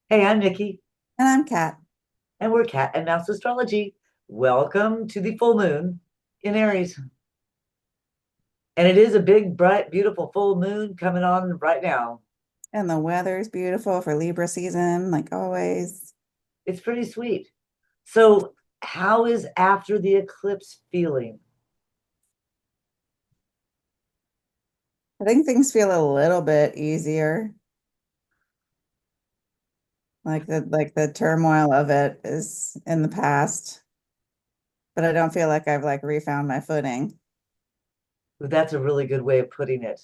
Hey, I'm Nikki, And I'm Kat. and we're Cat and Mouse Astrology. Welcome to the full moon in Aries. And it is a big, bright, beautiful full moon coming on right now. And the weather is beautiful for Libra season, like always. It's pretty sweet. So, how is after the eclipse feeling? I think things feel a little bit easier. Like the turmoil of it is in the past, but I don't feel like I've like refound my footing. That's a really good way of putting it.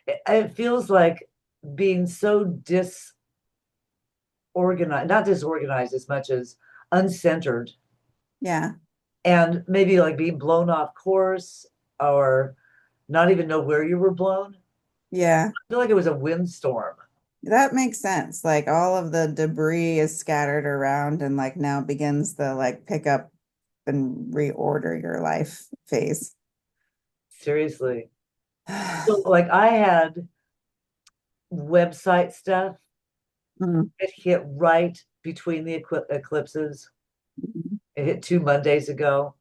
It feels like being so disorganized, not disorganized as much as uncentered, Yeah. and maybe like being blown off course or not even know where you were blown. Yeah. I feel like it was a windstorm. That makes sense. Like all of the debris is scattered around and like now begins the like pick up and reorder your life phase. Seriously. So, like, I had website stuff Mm. that hit right between the eclipses. It hit 2 Mondays ago.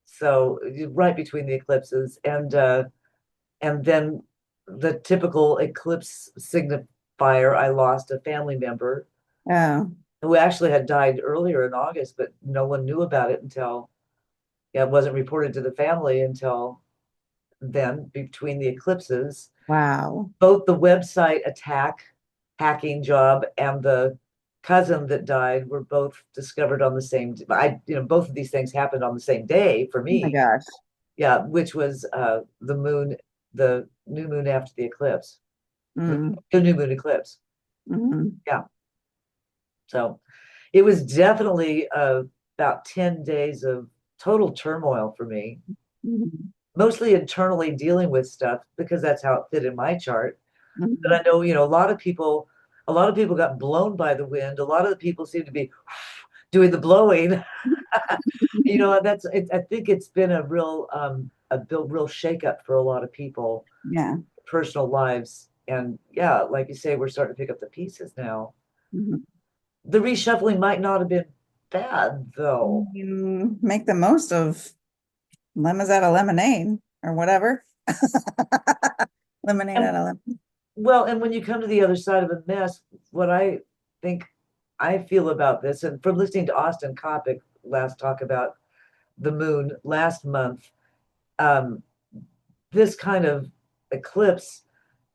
So, right between the eclipses. And then the typical eclipse signifier, I lost a family member Oh, who actually had died earlier in August, but no one knew about it until, yeah, it wasn't reported to the family until then between the eclipses. wow. Both the website attack hacking job and the cousin that died were both discovered on the same both of these things happened on the same day for Oh my me. gosh. Yeah, which was the new moon after the eclipse, the, Mm. the new moon eclipse. Mhm. Yeah, so it was definitely about 10 days of total turmoil for me, Mhm. mostly internally dealing with stuff because that's how it fit in my chart. But I Mhm. know, a lot of people got blown by the wind. A lot of the people seem to be doing the blowing. I think it's been a real shakeup for a lot of people, Yeah. personal lives. And yeah, like you say, we're starting to pick up the pieces now. Mhm. The reshuffling might not have been bad though. You make the most of lemons out of lemonade or whatever. Lemonade And out of lemon. well, and when you come to the other side of a mess, what think I feel about this, and from listening to Austin Coppock last talk about the moon last month, um, this kind of eclipse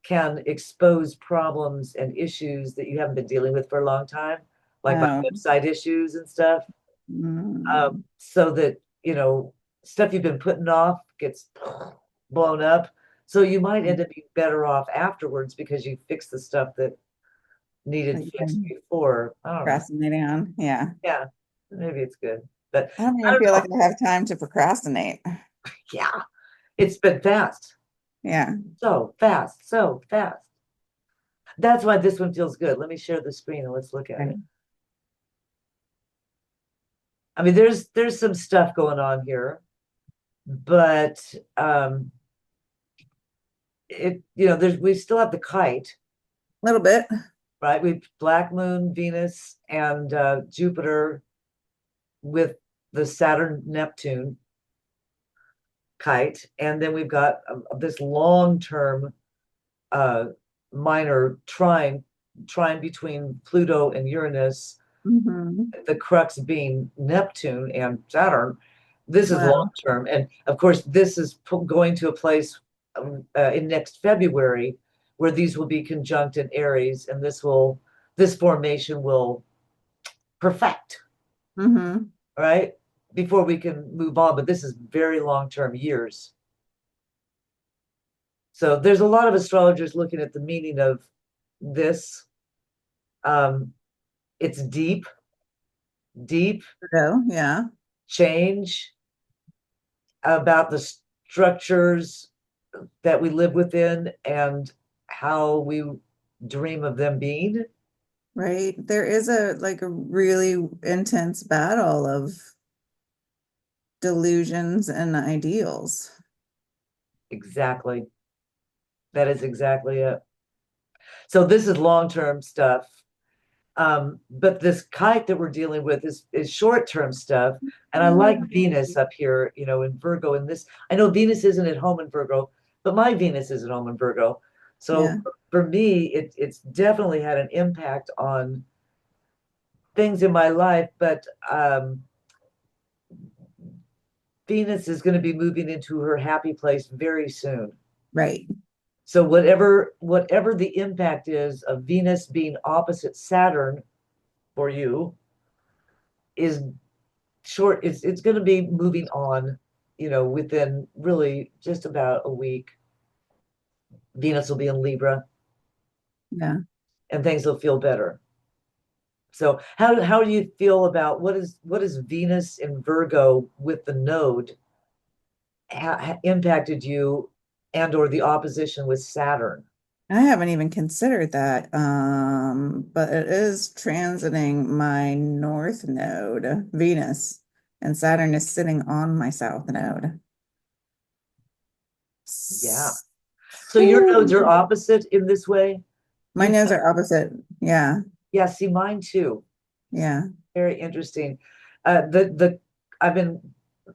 can expose problems and issues that you haven't been dealing with for a long time, like my Oh. website issues and stuff. Mm. So that, stuff you've been putting off gets blown up. So you might end up being better off afterwards because you fixed the stuff that That needed you've fixed been before. I don't know. procrastinating on. Yeah. Yeah, maybe it's good. But I don't I even don't feel like know. I have time to procrastinate. Yeah, it's been fast. Yeah. So fast, so fast. That's why this one feels good. Let me share the screen and let's look at it. Right. I mean, there's some stuff going on here, but there's we still have the kite, A little bit. right? We've Black Moon, Venus, and Jupiter with the Saturn Neptune kite, and then we've got this long-term uh, minor trine between Pluto and Uranus, Hmm. the crux being Neptune and Saturn. This is long Wow. term. And of course, this is going to a place in next February where these will be conjunct in Aries, and this formation will perfect, Hmm. right? Before we can move on. But this is very long term, years. So there's a lot of astrologers looking at the meaning of this. Um, it's deep, deep So, yeah. change about the structures that we live within and how we dream of them being. Right. There is a like a really intense battle of delusions and ideals. Exactly. That is exactly it. So this is long-term stuff. But this kite that we're dealing with is short-term stuff. And I like Venus up here, in Virgo in this. I know Venus isn't at home in Virgo, but my Venus is at home in Virgo. So Yeah, for me, it's definitely had an impact on things in my life, but Venus is going to be moving into her happy place very soon. right. So whatever the impact is of Venus being opposite Saturn for you is short. It's going to be moving on, within really just about a week. Venus will be in Libra, Yeah. and things will feel better. So how do you feel about what is Venus in Virgo with the node impacted you, and or the opposition with Saturn? I haven't even considered that. But it is transiting my north node, Venus, and Saturn is sitting on my south node. Yeah. So your nodes are Ooh. opposite in this way. My You nodes are opposite. Yeah, Yeah, see mine too. yeah, Very interesting. The I've been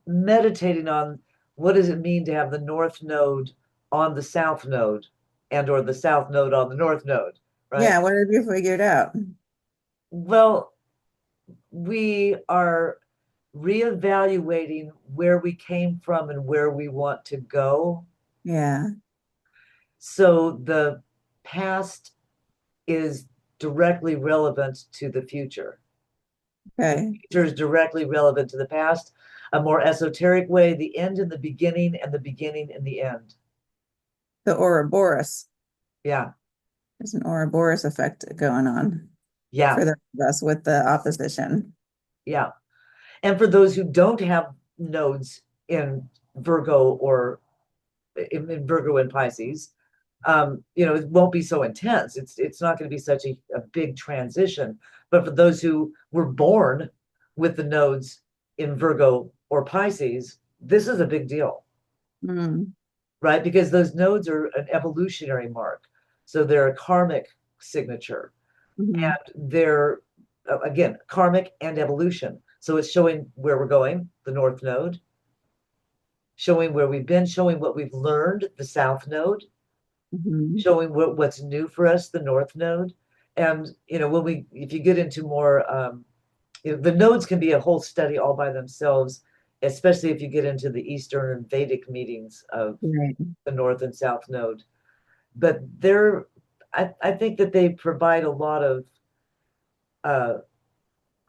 meditating on what does it mean to have the north node on the south node, and or the south node on the north node, right? yeah. What have you figured out? Well, we are reevaluating where we came from and where we want to go. Yeah, So the past is directly relevant to the future. The okay. future is directly relevant to the past. A more esoteric way, the end in the beginning and the beginning in the end. The Ouroboros. Yeah, There's an Ouroboros effect going on yeah, for the rest of us with the opposition. yeah. And for those who don't have nodes in Virgo or in Virgo and Pisces, it won't be so intense. It's not going to be such a big transition. But for those who were born with the nodes in Virgo or Pisces, this is a big deal, Mm, right? Because those nodes are an evolutionary mark. So they're a karmic signature. mhm, And they're, again, karmic and evolution. So it's showing where we're going, the North Node, showing where we've been, showing what we've learned, the South Node, mhm. showing what's new for us, the North Node. And, if you get into more, the nodes can be a whole study all by themselves, especially if you get into the Eastern and Vedic meetings of Right. the North and South Node. But I think that they provide a lot of uh,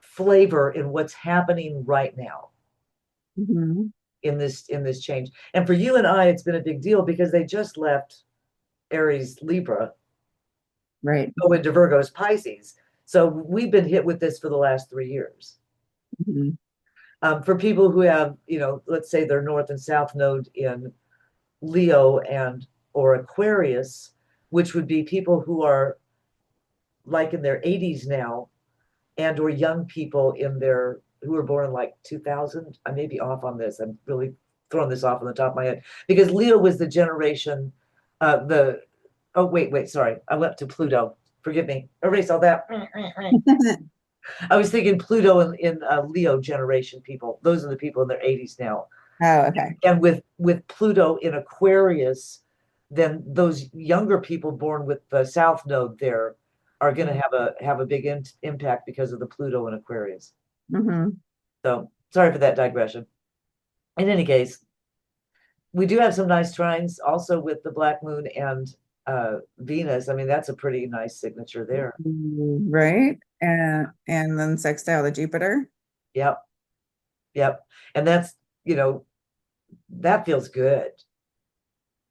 flavor in what's happening right now Mhm. in this change. And for you and I, it's been a big deal because they just left Aries Libra, Right. go into Virgo's Pisces. So we've been hit with this for the last 3 years. Mhm. For people who have, let's say their North and South node in Leo and or Aquarius, which would be people who are like in their 80s now, and or young people in their who were born in like 2000. I may be off on this. I'm really throwing this off on the top of my head because Leo was the generation. The Oh, wait, sorry, I went to Pluto. Forgive me. Erase all that. I was thinking Pluto in Leo generation people. Those are the people in their 80s now. Oh, okay. And with Pluto in Aquarius, then those younger people born with the South Node there are going to have a big impact because of the Pluto in Aquarius. Hmm. So sorry for that digression. In any case, we do have some nice trines also with the Black Moon and Venus. I mean, that's a pretty nice signature there. Right. And then sextile to Jupiter. Yep, yep. And you know, that feels good.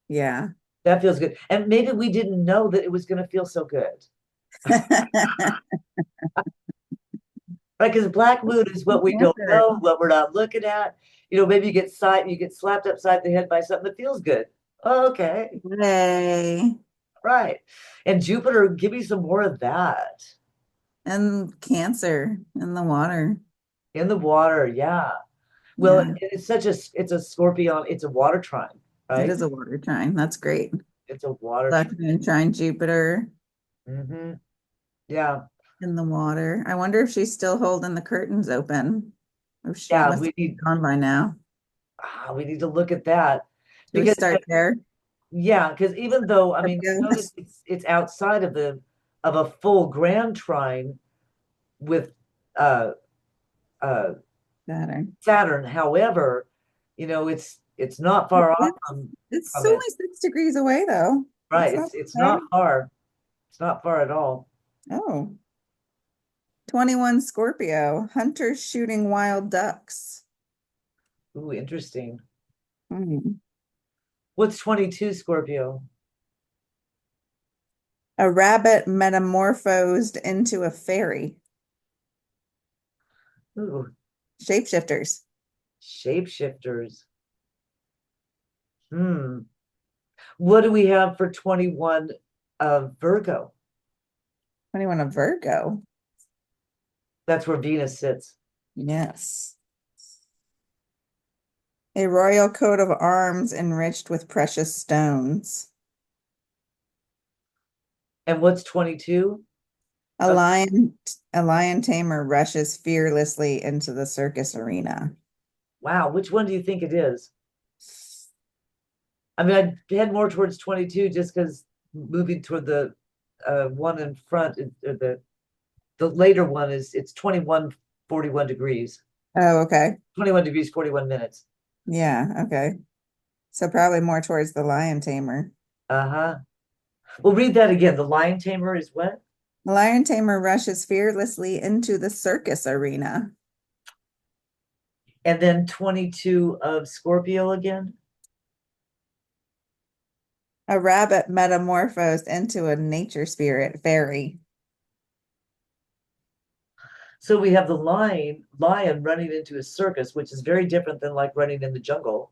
Yeah. That feels good. And maybe we didn't know that it was going to feel so good. Right? Because Black Moon is what we don't Cancer. know, what we're not looking at. Maybe you get slapped upside the head by something that feels good. Okay, Yay. right. And Jupiter, give me some more of that. And Cancer in the water. In the water, yeah. Well, Yeah. it's a Scorpion, it's a water trine, It right? is a water trine. That's great. It's a water Black trine. moon trine Jupiter. Hmm. Yeah. in the water. I wonder if she's still holding the curtains open. Or she Yeah, must have gone by now. we need to look at that Should we because start there? yeah, because even though I mean, Scorpio, notice it's outside of the of a full grand trine with uh uh Saturn. Saturn. However, it's not far off It's it's from it. only 6 degrees away though. Right. It's not It's bad. not far. It's not far at all. Oh, 21 Scorpio, hunters shooting wild ducks. Ooh, interesting. Hmm. What's 22 Scorpio? A rabbit metamorphosed into a fairy. Ooh, Shapeshifters. shapeshifters. Hmm. What do we have for 21 of Virgo? 21 of Virgo. That's where Venus sits. Yes. A royal coat of arms enriched with precious stones. And what's 22? A lion, a lion tamer rushes fearlessly into the circus arena. Wow, which one do you think it is? I mean, I'd head more towards 22 just because moving toward the one in front, the later one is it's 21, 41 degrees. Oh, okay. 21 degrees, 41 minutes. Yeah, okay. So probably more towards the lion tamer. Uh-huh. We'll read that again. The lion tamer is what? The lion tamer rushes fearlessly into the circus arena. And then 22 of Scorpio again. A rabbit metamorphosed into a nature spirit fairy. So we have the lion running into a circus, which is very different than like running in the jungle.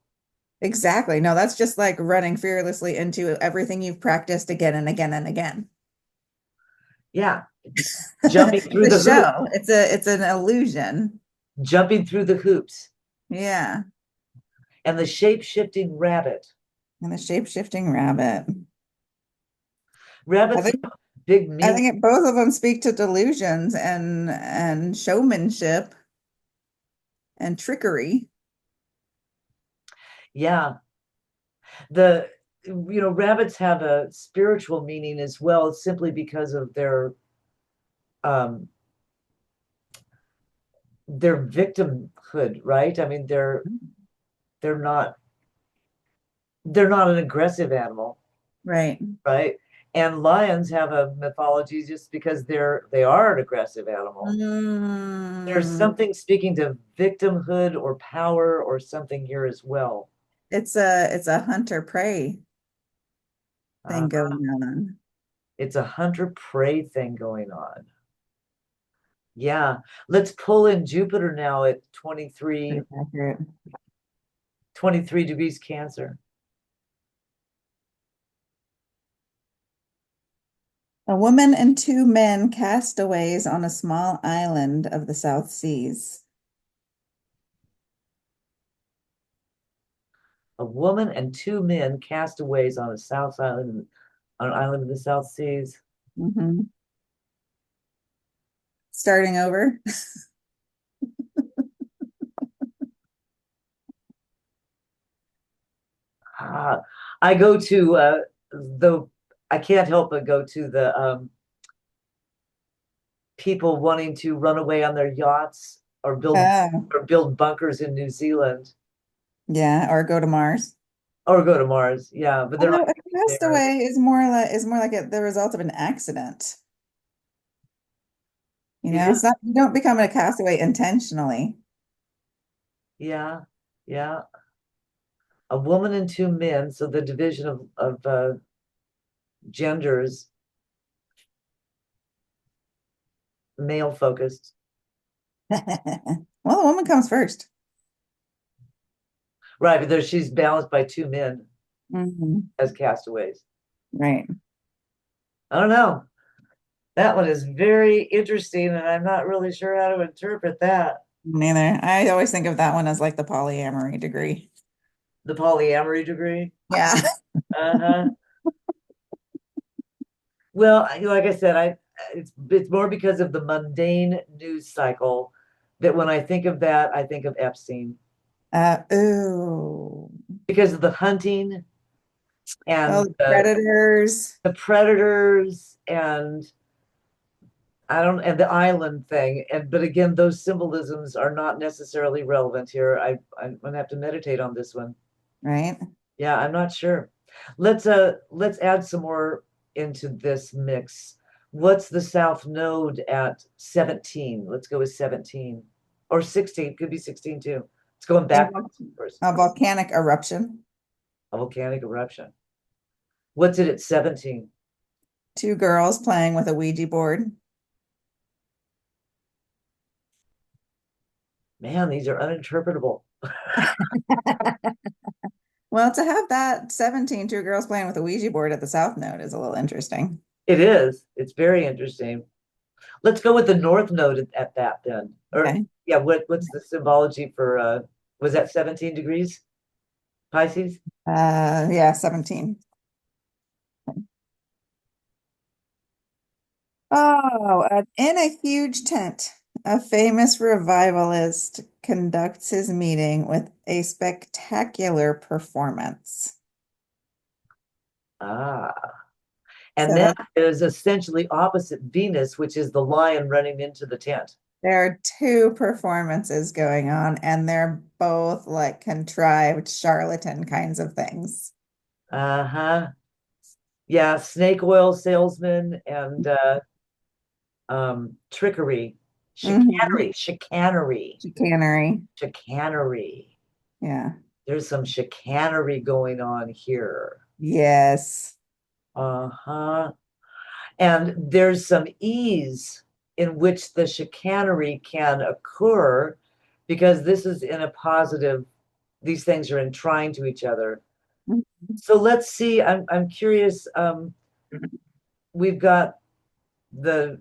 Exactly. No, that's just like running fearlessly into everything you've practiced again and again and again. Yeah. Jumping through The the hoop, show. It's an illusion. jumping through the hoops. Yeah. And the shape-shifting rabbit. And the shape-shifting rabbit. I Rabbits think have big I meaning. think both of them speak to delusions and showmanship and trickery. Yeah. The rabbits have a spiritual meaning as well, simply because of um their victimhood, right? I mean, they're not they're not an aggressive animal, Right. right? And lions have a mythology just because they are an aggressive animal. There's Mm, something speaking to victimhood or power or something here as well. it's a hunter prey thing Uh, going on. it's a hunter prey thing going on. Yeah. Let's pull in Jupiter now at Pretty accurate. 23 degrees Cancer. A woman and two men castaways on a small island of the South Seas. A woman and two men castaways on a on an island in the South Seas. Mhm. Starting over. Ah, I go to the I can't help but go to the people wanting to run away on their yachts Oh, or build bunkers in New Zealand yeah, or go to Mars. or go to Mars. Yeah, but they're not Although a going there. castaway is more like the result of an accident. You It know, is. it's not you don't become a castaway intentionally. Yeah, yeah. A woman and two men. So the division of genders, male focused. Well, the woman comes first. Right, but she's balanced by two men Mhm. as castaways. Right. I don't know. That one is very interesting, and I'm not really sure how to interpret that. Neither. I always think of that one as like the polyamory degree. The polyamory degree. Yeah. Uh-huh. Well, like I said, it's more because of the mundane news cycle that when I think of that, I think of Epstein Ooh. because of the hunting Oh, and the predators, the predators and I don't and the island thing. And but again, those symbolisms are not necessarily relevant here. I'm gonna have to meditate on this one. right? Yeah, I'm not sure. Let's add some more into this mix. What's the south node at 17? Let's go with 17 or 16. Could be 16 too. It's going A, back first. a volcanic eruption. A volcanic eruption. What's it at 17? Two girls playing with a Ouija board. Man, these are uninterpretable. Well, to have that 17, two girls playing with a Ouija board at the South Node is a little interesting. It is. It's very interesting. Let's go with the north node at that then. Or Okay. yeah, what's the symbology for was that 17 degrees Pisces? Yeah, 17. Oh, in a huge tent, a famous revivalist conducts his meeting with a spectacular performance. Ah. So And that that is essentially opposite Venus, which is the lion running into the tent. there are two performances going on, and they're both like contrived charlatan kinds of things. Uh-huh. Yeah, snake oil salesman and trickery, Mm-hmm. chicanery, Chicanery. chicanery. Yeah. There's some chicanery going on here. Yes. Uh-huh. And there's some ease in which the chicanery can occur because this is in a positive, these things are in trine to each other. So let's see. I'm curious. We've got the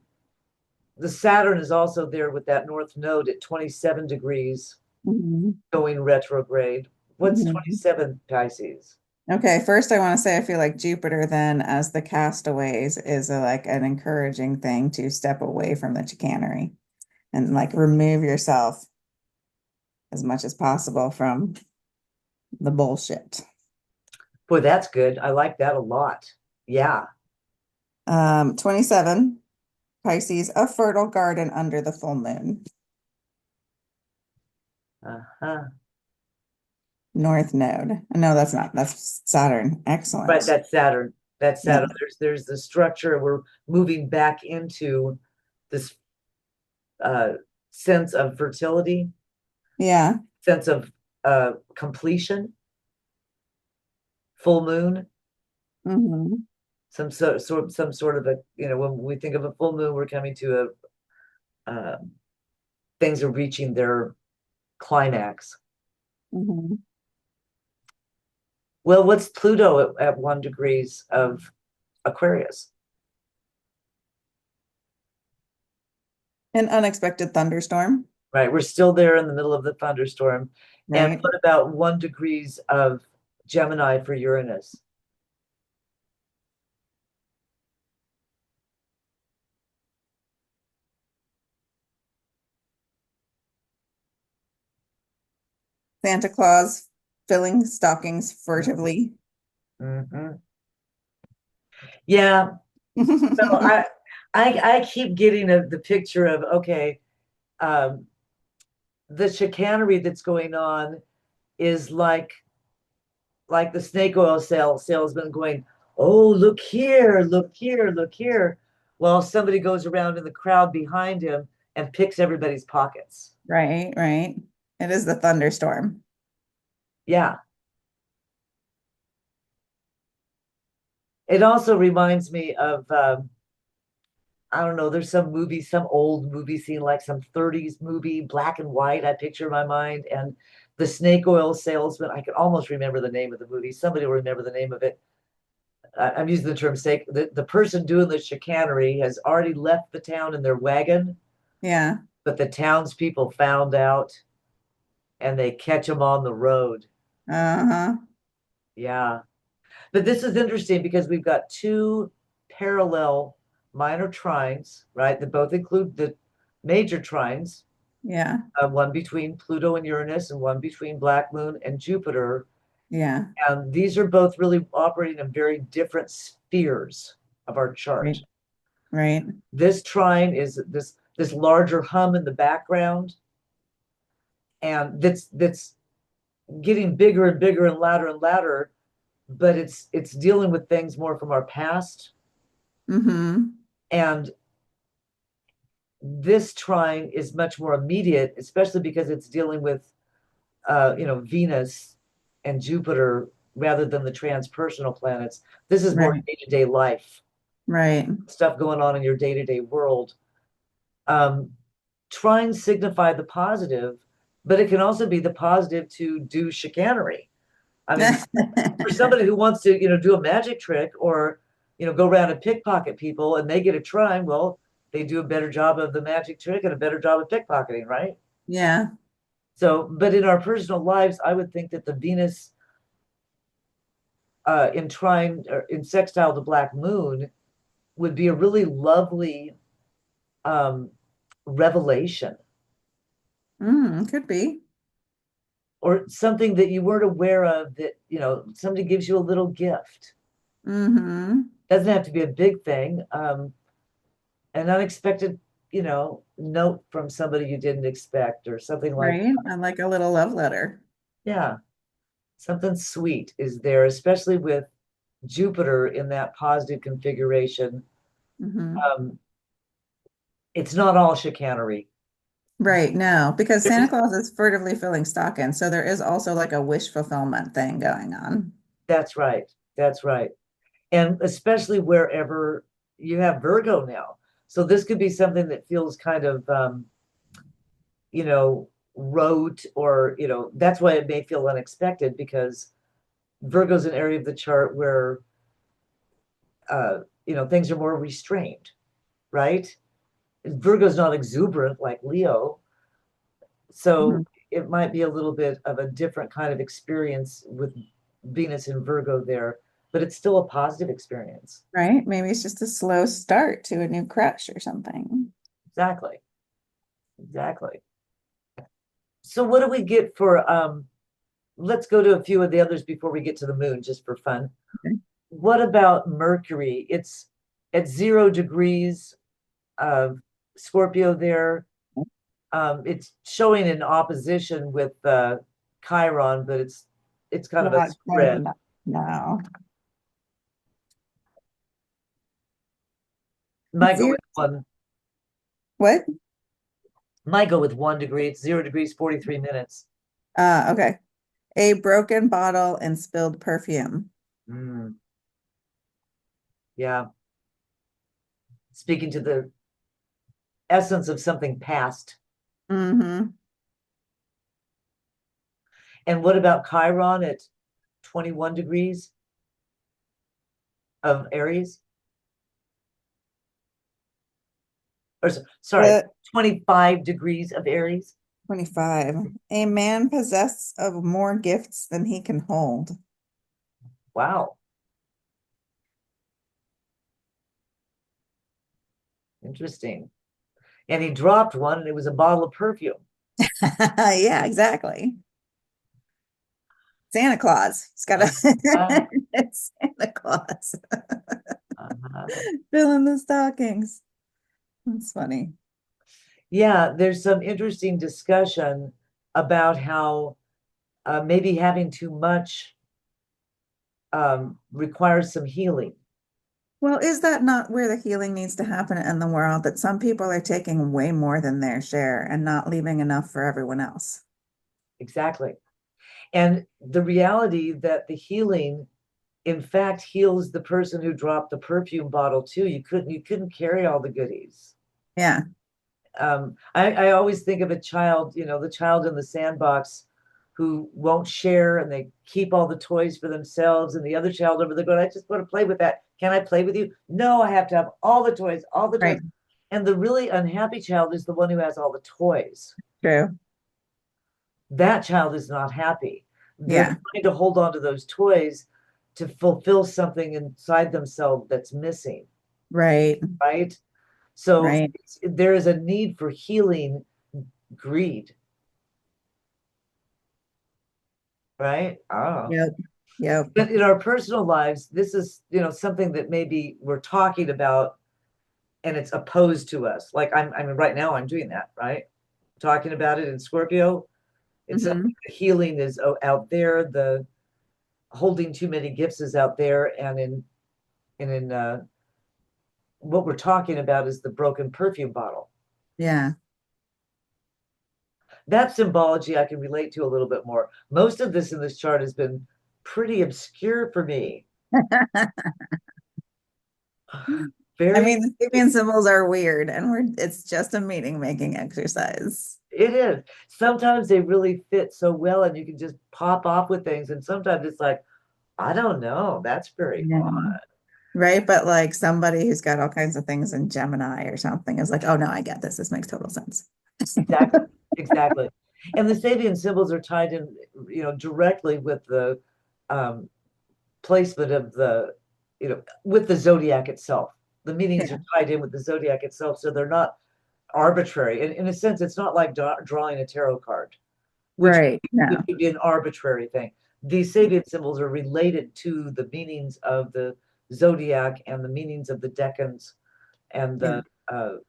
the Saturn is also there with that north node at 27 degrees Mhm. going retrograde. What's Mhm. 27 Pisces? Okay, first I want to say I feel like Jupiter then as the castaways is like an encouraging thing to step away from the chicanery and like remove yourself as much as possible from the bullshit. Boy, that's good. I like that a lot. Yeah. 27, Pisces, a fertile garden under the full moon. Uh-huh. North node. No, that's not. That's Saturn. Right, Excellent. that's Saturn. That's Yeah. Saturn. There's the structure. We're moving back into this uh sense of fertility, Yeah. sense of completion, full moon, Hmm. some sort of a, when we think of a full moon, we're coming to a things are reaching their climax. Hmm. Well, what's Pluto at 1 degrees of Aquarius? An unexpected thunderstorm, Right, we're still there in the middle of the thunderstorm. And right? what about 1 degrees of Gemini for Uranus? Santa Claus filling stockings furtively. Mhm. Yeah, so I keep getting the picture of, okay, um, the chicanery that's going on is like the snake oil salesman going, oh, look here, look here, look here, while somebody goes around in the crowd behind him and picks everybody's pockets. Right, right. It is the thunderstorm. Yeah. It also reminds me of I don't know, there's some movie, some old movie scene, like some 30s movie, black and white, I picture in my mind. And the snake oil salesman, I can almost remember the name of the movie. Somebody will remember the name of it. I'm using the term snake. The person doing the chicanery has already left the town in their wagon, Yeah. but the townspeople found out and they catch him on the road. Uh-huh. Yeah. But this is interesting because we've got two parallel minor trines, right? That both include the major trines, Yeah. one between Pluto and Uranus and one between Black Moon and Jupiter. Yeah. And these are both really operating in very different spheres of our chart. Right. Right. This trine is this larger hum in the background, and that's getting bigger and bigger and louder, but it's dealing with things more from our past. Mm-hmm. And this trine is much more immediate, especially because it's dealing with Venus and Jupiter rather than the transpersonal planets. This is more Right. day-to-day life Right. stuff going on in your day-to-day world. Um, Trines signify the positive, but it can also be the positive to do chicanery. I mean, for somebody who wants to, do a magic trick or, go around and pickpocket people and they get a trine, well, they do a better job of the magic trick and a better job of pickpocketing, right? Yeah. So, but in our personal lives, I would think that the Venus in trine or in sextile to Black Moon would be a really lovely um, revelation Could be. or something that you weren't aware of that, somebody gives you a little gift. Mm-hmm. Doesn't have to be a big thing. An unexpected, note from somebody you didn't expect or something like, Right. And like a little love letter. yeah, something sweet is there, especially with Jupiter in that positive configuration. Mm-hmm. Um, it's not all chicanery. Right. No, because Santa There's, Claus is furtively filling stockings. So there is also like a wish fulfillment thing going on. that's right. That's right. And especially wherever you have Virgo now. So this could be something that feels kind of, you know, rote or, that's why it may feel unexpected because Virgo's an area of the chart where, things are more restrained, right? Virgo's not exuberant like Leo. So Mhm. it might be a little bit of a different kind of experience with Venus and Virgo there, but it's still a positive experience. Right? Maybe it's just a slow start to a new crush or something. Exactly. Exactly. So what do we get for let's go to a few of the others before we get to the moon just for fun. Okay. What about Mercury? It's at 0 degrees of Scorpio there. It's showing in opposition with Chiron, but it's kind of a Not quite spread. enough. No. Might go Zero. with one. What? Might go with 1 degree. It's 0 degrees 43 minutes. Okay. A broken bottle and spilled perfume. Mm, yeah, speaking to the essence of something past. Mm-hmm. And what about Chiron at 21 degrees of Aries? Or sorry, Uh, 25 degrees of Aries. 25. A man possessed of more gifts than he can hold. Wow, interesting. And he dropped one, and it was a bottle of perfume. Yeah, exactly. Santa Claus. It's got Uh, a it's Santa Claus uh, filling the stockings. That's funny. yeah, there's some interesting discussion about how maybe having too much requires some healing. Well, is that not where the healing needs to happen in the world? That some people are taking way more than their share and not leaving enough for everyone else. Exactly. And the reality that the healing, in fact, heals the person who dropped the perfume bottle too. You couldn't carry all the goodies. Yeah, I always think of a child, the child in the sandbox who won't share and they keep all the toys for themselves, and the other child over there going, I just want to play with that. Can I play with you? No, I have to have all the toys, all the toys. right. And the really unhappy child is the one who has all the toys. True. That child is not happy. They're Yeah. trying to hold on to those toys to fulfill something inside themselves that's missing. Right. right? So Right. there is a need for healing greed, right? Oh. Yep. Yep. But in our personal lives, this is, something that maybe we're talking about and it's opposed to us. Like I mean, right now I'm doing that, right? Talking about it in Scorpio. It's something, Hmm. the healing is out there, the holding too many gifts is out there, and in what we're talking about is the broken perfume bottle. Yeah. That symbology I can relate to a little bit more. Most of this in this chart has been pretty obscure for me. I Very, mean, the Sabian symbols are weird and it's just a meaning making exercise. it is. Sometimes they really fit so well and you can just pop off with things. And sometimes it's like, I don't know, that's very Yeah. odd. Right. But like somebody who's got all kinds of things in Gemini or something is like, oh no, I get this. This makes total sense. Exactly, exactly. And the Sabian symbols are tied in, directly with the um, placement of with the zodiac itself. The meanings Yeah. are tied in with the zodiac itself, so they're not arbitrary. In a sense, it's not like drawing a tarot card, which Right. which No. would be an arbitrary thing. These Sabian symbols are related to the meanings of the zodiac and the meanings of the decans and Yeah. the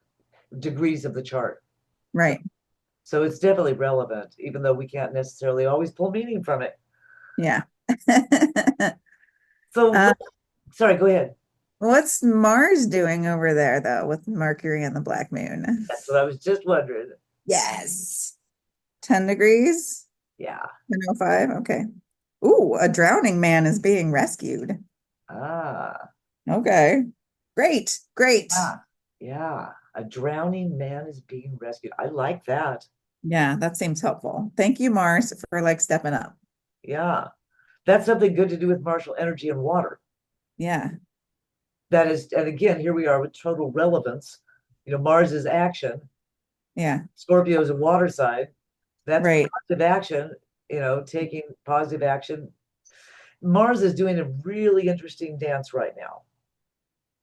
degrees of the chart. So, Right. so it's definitely relevant, even though we can't necessarily always pull meaning from it. Yeah. So, Uh, sorry, go ahead. what's Mars doing over there though with Mercury and the Black Moon? That's what I was just wondering. Yes. 10 degrees? Yeah. 10:05. Okay. Ooh, a drowning man is being rescued. Ah, Okay. Great. Great. yeah. Yeah. A drowning man is being rescued. I like that. Yeah, that seems helpful. Thank you, Mars, for like stepping up. Yeah. That's something good to do with martial energy and water. Yeah. That is, and again, here we are with total relevance. Mars is action. Yeah. Scorpio is a water side. That's Right. positive action, taking positive action. Mars is doing a really interesting dance right now.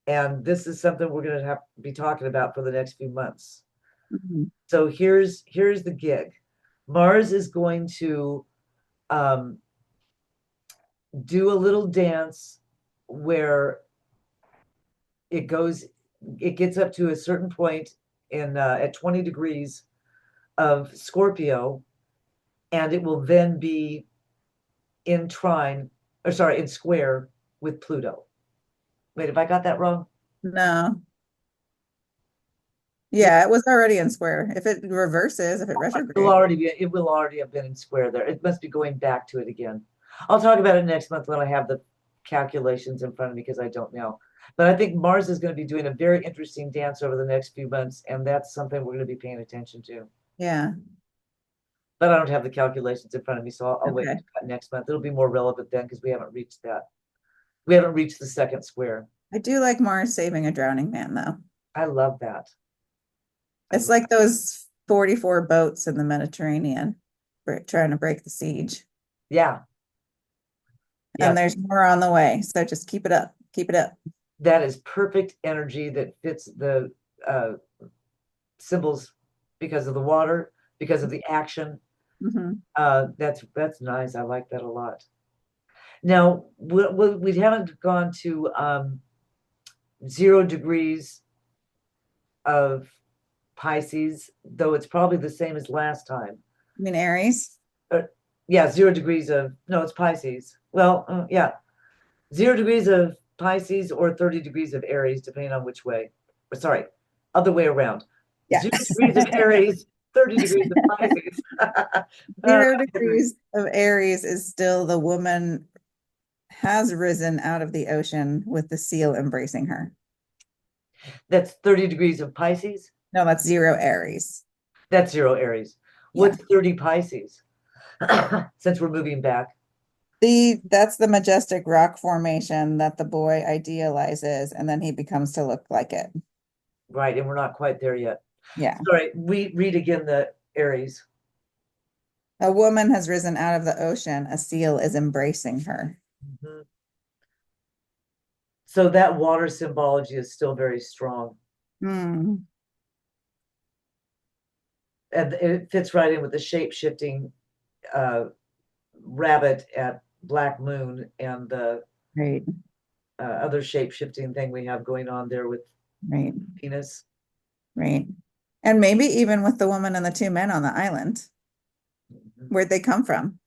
And this is something we're going to have to be talking about for the next few months. Mhm. So here's the gig. Mars is going to um, do a little dance where it goes, it gets up to a certain point in at 20 degrees of Scorpio, and it will then be in trine, or sorry, in square with Pluto. Wait, have I got that wrong? No. Yeah, Yeah, it was already in square. If it reverses, if it retrogrades. it will already have been in square there. It must be going back to it again. I'll talk about it next month when I have the calculations in front of me because I don't know. But I think Mars is going to be doing a very interesting dance over the next few months, and that's something we're going to be paying attention to. Yeah. But I don't have the calculations in front of me, so I'll wait Okay. until that next month. It'll be more relevant then because we haven't reached that. We haven't reached the second square. I do like Mars saving a drowning man, though. I love that. I It's like those 44 boats in the Mediterranean trying to break the siege. yeah, And yes, there's more on the way. So just keep it up. Keep it up. that is perfect energy that fits the uh, symbols because of the water, because of the action. Hmm. That's nice. I like that a lot. Now we haven't gone to 0 degrees of Pisces, though it's probably the same as last time. I mean, Aries. Uh, yeah, 0 degrees of no, it's Pisces. Well, yeah, 0 degrees of Pisces or 30 degrees of Aries, depending on which way. Or, sorry, other way around. Yeah. 0 degrees of Aries, 30 degrees of Pisces. 0 degrees of Aries is still the woman has risen out of the ocean with the seal embracing her. That's 30 degrees of Pisces. No, that's 0 Aries. That's 0 Aries. Yeah. What's 30 Pisces? Since we're moving back. That's the majestic rock formation that the boy idealizes, and then he becomes to look like it. Right, and we're not quite there yet. Yeah. Sorry, read again the Aries. A woman has risen out of the ocean. A seal is embracing her. Mhm. So that water symbology is still very strong. Hmm. And it fits right in with the shape shifting rabbit at Black Moon and the Right, other shape shifting thing we have going on there with right, Venus. right. And maybe even with the woman and the two men on the island, where'd they come from?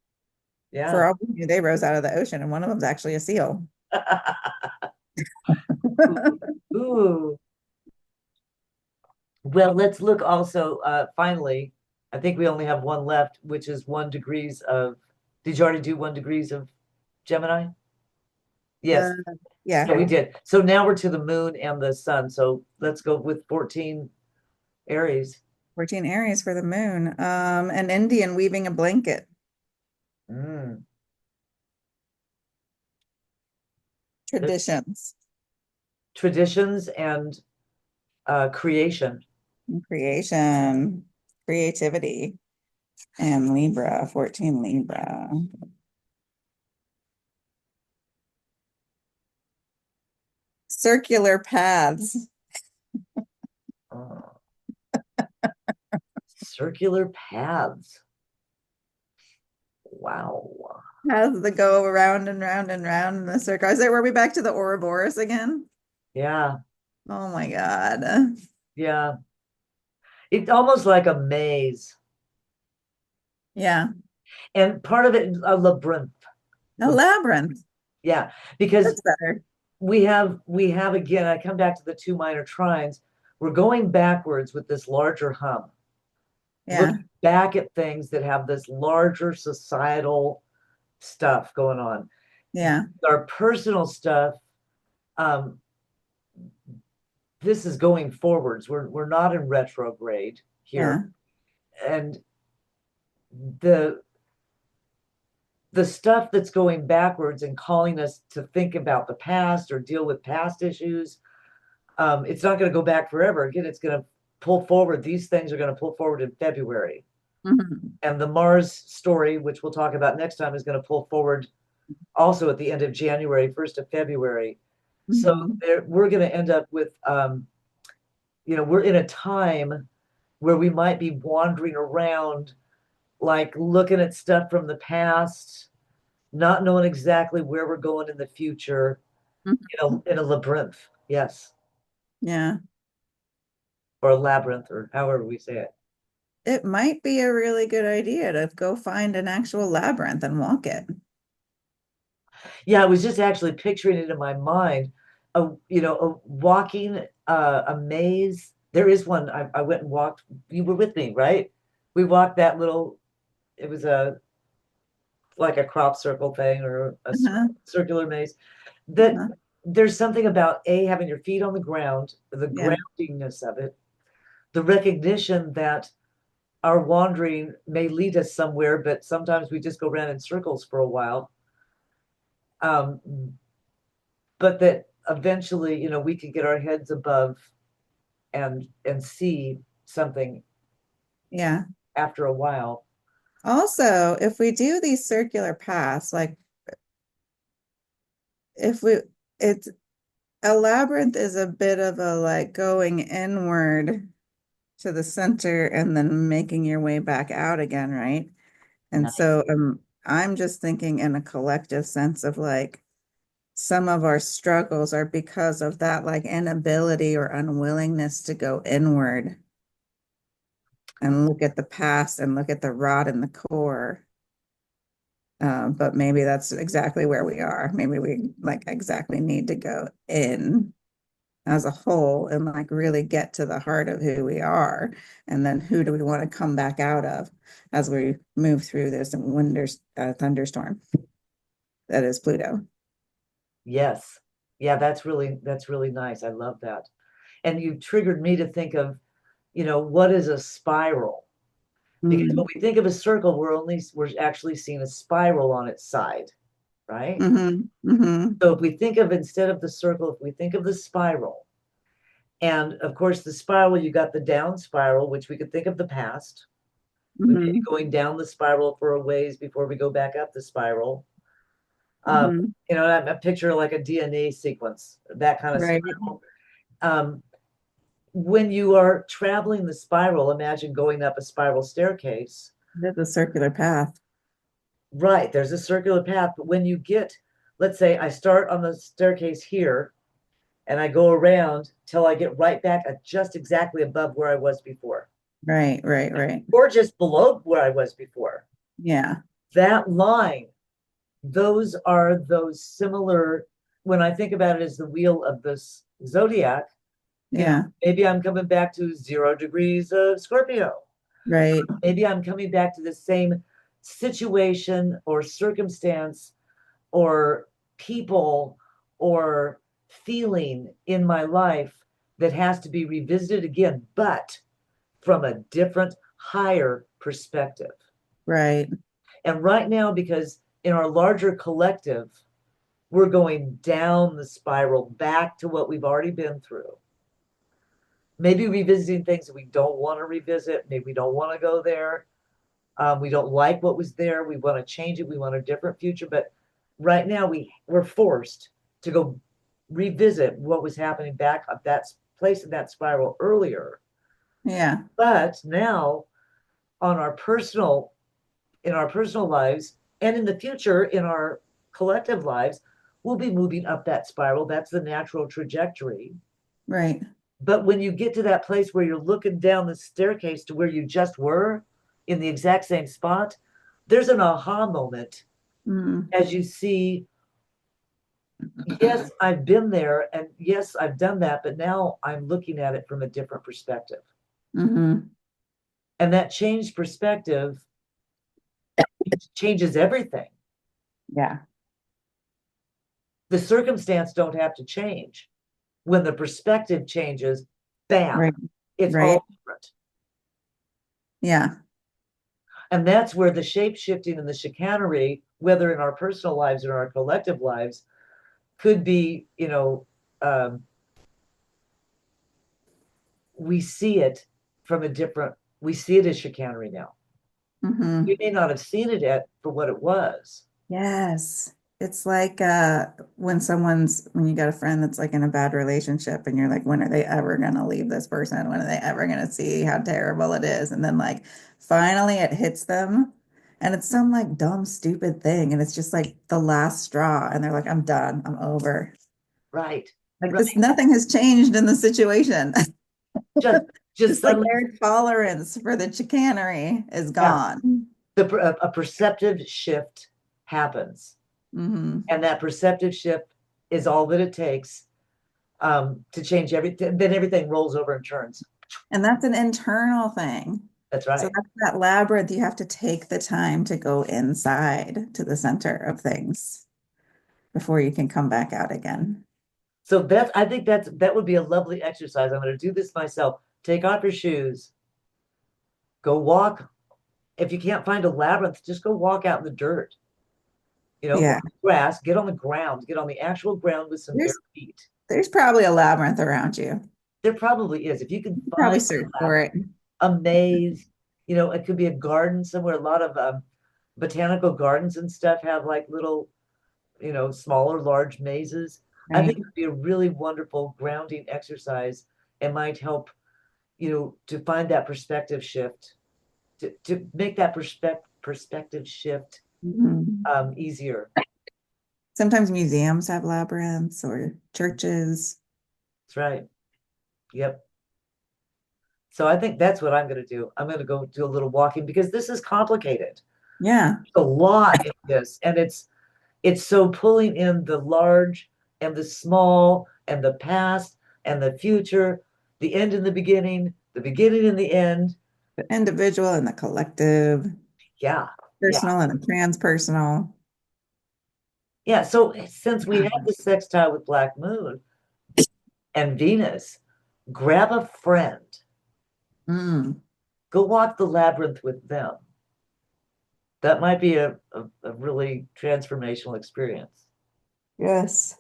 For Yeah. all we knew, they rose out of the ocean, and one of them's actually a seal. Ooh. Well, let's look also, finally, I think we only have one left, which is 1 degrees of, did you already do 1 degrees of Gemini? Uh, Yes. yeah, Yeah, we did. So now we're to the moon and the sun. So let's go with 14 Aries. 14 Aries for the moon. An Indian weaving a blanket. Mm. There's Traditions traditions and creation. and creation, creativity, and Libra, 14 Libra. Circular paths. Uh, circular paths. Wow. Paths that go around and round and round in the circle. Is it, were we back to the Ouroboros again? Yeah. Oh my God. Yeah. It's almost like a maze. Yeah. And part of it, a labyrinth. A labyrinth. Yeah. Because That's better. we have again, I come back to the two minor trines. We're going backwards with this larger hum, Yeah. looking back at things that have this larger societal stuff going on. Yeah. Our personal stuff, um, this is going forwards. We're not in retrograde here. Yeah. And the the stuff that's going backwards and calling us to think about the past or deal with past issues, it's not going to go back forever. Again, it's going to pull forward. These things are going to pull forward in February. Mhm. And the Mars story, which we'll talk about next time, is going to pull forward also at the end of January, 1st of February. So Mhm. we're going to end up with, we're in a time where we might be wandering around, like looking at stuff from the past, not knowing exactly where we're going in the future, Mhm. in a labyrinth. Yes. Yeah. Or a labyrinth, or however we say it. It might be a really good idea to go find an actual labyrinth and walk it. Yeah, I was just actually picturing it in my mind, a walking a maze. There is one. I went and walked. You were with me, right? We walked that little. It was a like a crop circle thing or a Uh-huh. circular maze. That Uh-huh. there's something about having your feet on the ground, the Yeah. groundingness of it, the recognition that our wandering may lead us somewhere, but sometimes we just go around in circles for a while. Um, but that eventually, we can get our heads above and see something Yeah. after a while. Also, if we do these circular paths, like if we, it's a labyrinth is a bit of a like going inward to the center and then making your way back out again, right? And Nice. so I'm just thinking in a collective sense of like some of our struggles are because of that like inability or unwillingness to go inward and look at the past and look at the rot in the core. But maybe that's exactly where we are. Maybe we like exactly need to go in as a whole and like really get to the heart of who we are. And then who do we want to come back out of as we move through this thunderstorm that is Pluto. Yes. Yeah, that's really nice. I love that. And you triggered me to think of, what is a spiral? Because when Mm. we think of a circle, we're actually seeing a spiral on its side, right? Hmm. Hmm. So if we think of instead of the circle, if we think of the spiral, and of course the spiral, you got the down spiral, which we could think of the past. We may be Hmm. going down the spiral for a ways before we go back up the spiral. Mhm. I picture like a DNA sequence, that kind of Right. spiral. Um, when you are traveling the spiral, imagine going up a spiral staircase. There's a circular path. Right, there's a circular path, but when you get, let's say I start on the staircase here and I go around till I get right back at just exactly above where I was before, Right, right, right. or just below where I was before. Yeah, That line, those are those similar, when I think about it as the wheel of this zodiac, yeah, maybe I'm coming back to 0 degrees of Scorpio. right. Maybe I'm coming back to the same situation or circumstance or people or feeling in my life that has to be revisited again, but from a different, higher perspective. Right. And right now, because in our larger collective, we're going down the spiral back to what we've already been through. Maybe revisiting things that we don't want to revisit. Maybe we don't want to go there. We don't like what was there. We want to change it. We want a different future. But right now, we're forced to go revisit what was happening back at that place in that spiral earlier. Yeah. But now, on our personal in our personal lives and in the future in our collective lives, we'll be moving up that spiral. That's the natural trajectory. Right. But when you get to that place where you're looking down the staircase to where you just were in the exact same spot, there's an aha moment Mm. as you see, yes, I've been there and yes, I've done that, but now I'm looking at it from a different perspective. Hmm. And that changed perspective changes everything. Yeah. The circumstance don't have to change. When the perspective changes, bam, Right. it's Right. all different. Yeah. And that's where the shape shifting and the chicanery, whether in our personal lives or our collective lives, could be, um, we see it from a different, we see it as chicanery now. We Hmm. may not have seen it at for what it was. Yes. It's like when you got a friend that's like in a bad relationship and you're like, when are they ever gonna leave this person? When are they ever gonna see how terrible it is? And then like finally it hits them and it's some like dumb, stupid thing. And it's just like the last straw. And they're like, I'm done. I'm over. Right. Like Right. this, nothing has changed in the situation. Just just Just like suddenly, their tolerance for the chicanery is yeah, gone. a perceptive shift happens. Hmm. And that perceptive shift is all that it takes to change everything. Then everything rolls over and turns. And that's an internal thing. That's So right. that's that labyrinth. You have to take the time to go inside to the center of things before you can come back out again. So I think that would be a lovely exercise. I'm going to do this myself. Take off your shoes, go walk. If you can't find a labyrinth, just go walk out in the dirt. Go on Yeah. the grass, get on the ground, get on the actual ground with some bare There's feet. there's probably a labyrinth around you. There probably is. If you can You can find probably a search for labyrinth, it. a maze, it could be a garden somewhere. A lot of botanical gardens and stuff have like little, smaller, large mazes. I think Right. it would be a really wonderful grounding exercise and might help, to find that perspective shift, to make that perspective shift Mhm. easier. Sometimes museums have labyrinths or churches. That's right. Yep. So I think that's what I'm going to do. I'm going to go do a little walking because this is complicated. Yeah. A lot in this, and it's so pulling in the large and the small and the past and the future, the end and the beginning and the end. The individual and the collective, Yeah, yeah, personal and the transpersonal. yeah. So since we Yeah. have the sextile with Black Moon and Venus, grab a friend, Mm, go walk the labyrinth with them. That might be a really transformational experience. yes.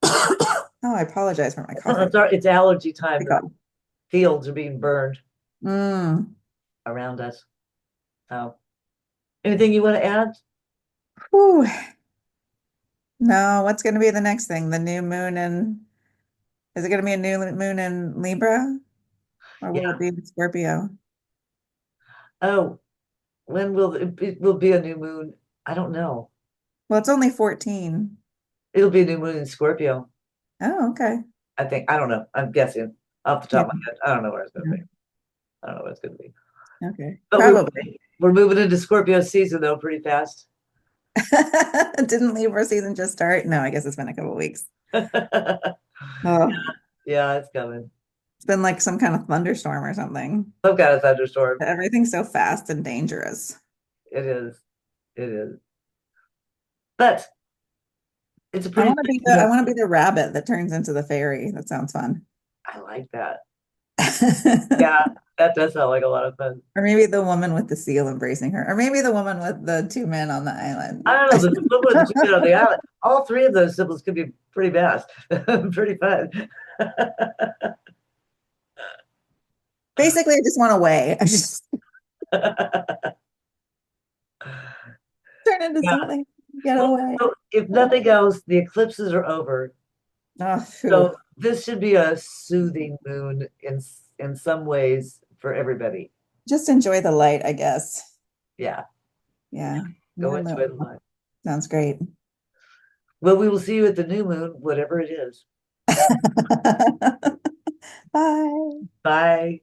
Oh, I apologize for my coughing. It's allergy time. The Hiccup. fields are being burned Mm. around us. So, anything you want to add? Whew. No, what's going to be the next thing? The new moon in, is it going to be a new moon in Libra or will Yeah. it be in Scorpio? Oh, when will it will be a new moon? I don't know. Well, it's only 14. It'll be a new moon in Scorpio. Oh, okay. I think. I don't know. I'm guessing off the Yeah. top of my head. I don't know where it's going to Yeah. be. I don't know what it's going to be. Okay. But Probably. we're moving into Scorpio season though pretty fast. Didn't Libra season just start? No, I guess it's been a couple weeks. Oh, Yeah, it's coming. it's been like some kind of thunderstorm or something. Some kind of thunderstorm. Everything's so fast and dangerous. It is. It is. But it's a I pretty want to nice, be the I want to be the rabbit that turns into the fairy. That sounds fun. I like that. Yeah, that does sound like a lot of fun. Or maybe the woman with the seal embracing her. Or maybe the woman with the two men on the island. I don't know, the equivalent of two on the island. All three of those symbols could be pretty fast, pretty fun. Basically, I just want away. I just turn into Yeah. something, get Well, away. so if nothing else, the eclipses are over. Oh, phew. So this should be a soothing moon in some ways for everybody. Just enjoy the light, I guess. Yeah, Yeah. go More enjoy the moon. light. Sounds great. Well, we will see you at the new moon, whatever it is. Bye. Bye.